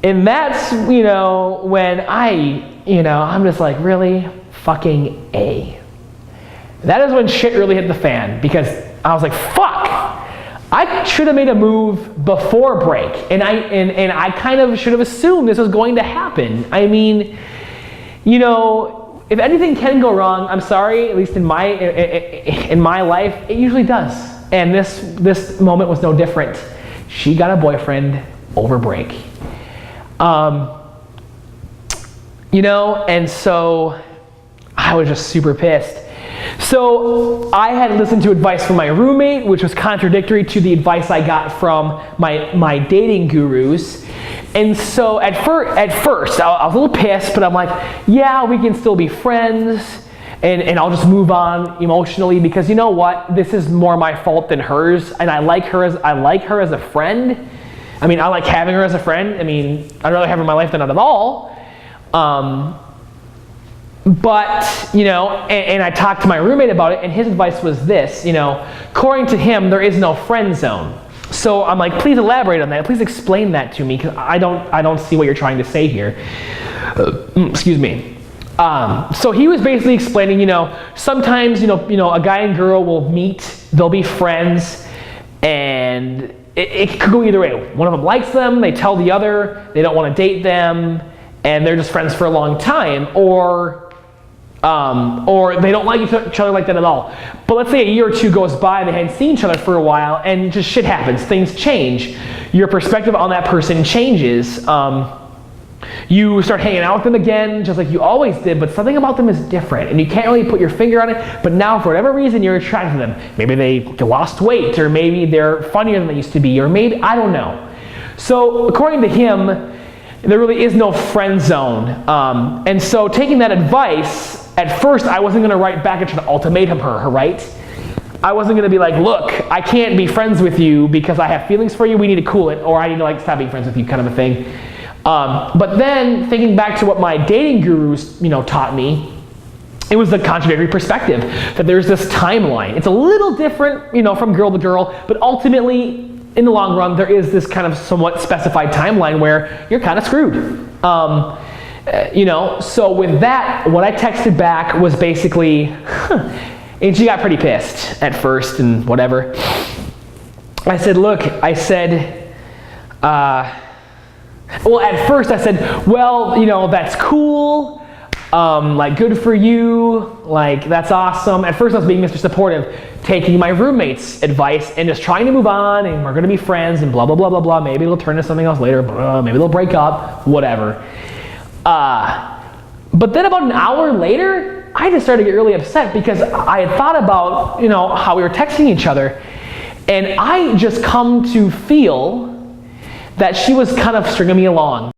And that's, when I'm just like, really? Fucking A. That is when shit really hit the fan, because I was like, fuck. I should have made a move before break, and I kind of should have assumed this was going to happen. I mean, if anything can go wrong, I'm sorry, at least in my life, it usually does. And this moment was no different. She got a boyfriend over break. And so I was just super pissed. So I had listened to advice from my roommate, which was contradictory to the advice I got from my dating gurus. And so at first, I was a little pissed, but I'm like, yeah, we can still be friends, and I'll just move on emotionally, because you know what? This is more my fault than hers, and I like her as a friend. I mean, I like having her as a friend. I mean, I'd rather have her in my life than not at all. But, and I talked to my roommate about it, and his advice was this, according to him, there is no friend zone. So I'm like, please elaborate on that. Please explain that to me, because I don't see what you're trying to say here. Excuse me. So he was basically explaining, sometimes, a guy and girl will meet, they'll be friends, and it could go either way. One of them likes them, they tell the other they don't want to date them, and they're just friends for a long time, or they don't like each other like that at all. But let's say a year or two goes by, they hadn't seen each other for a while, and just shit happens, things change. Your perspective on that person changes. You start hanging out with them again, just like you always did, but something about them is different, and you can't really put your finger on it, but now for whatever reason you're attracted to them. Maybe they lost weight, or maybe they're funnier than they used to be, or maybe, I don't know. So according to him, there really is no friend zone. And so taking that advice, at first I wasn't gonna write back and try to ultimatum her, right? I wasn't gonna be like, look, I can't be friends with you because I have feelings for you, we need to cool it, or I need to stop being friends with you, kind of a thing. But then thinking back to what my dating gurus, taught me, it was a contradictory perspective, that there's this timeline. It's a little different, from girl to girl, but ultimately, in the long run, there is this kind of somewhat specified timeline where you're kind of screwed. So with that, what I texted back was basically, and she got pretty pissed at first and whatever. I said, look, well, at first I said, well, that's cool, good for you, that's awesome. At first I was being Mr. Supportive, taking my roommate's advice and just trying to move on, and we're gonna be friends and blah, blah, blah, blah, blah. Maybe it'll turn into something else later, maybe they'll break up, whatever. But then about an hour later, I just started to get really upset because I had thought about, how we were texting each other, and I just come to feel that she was kind of stringing me along.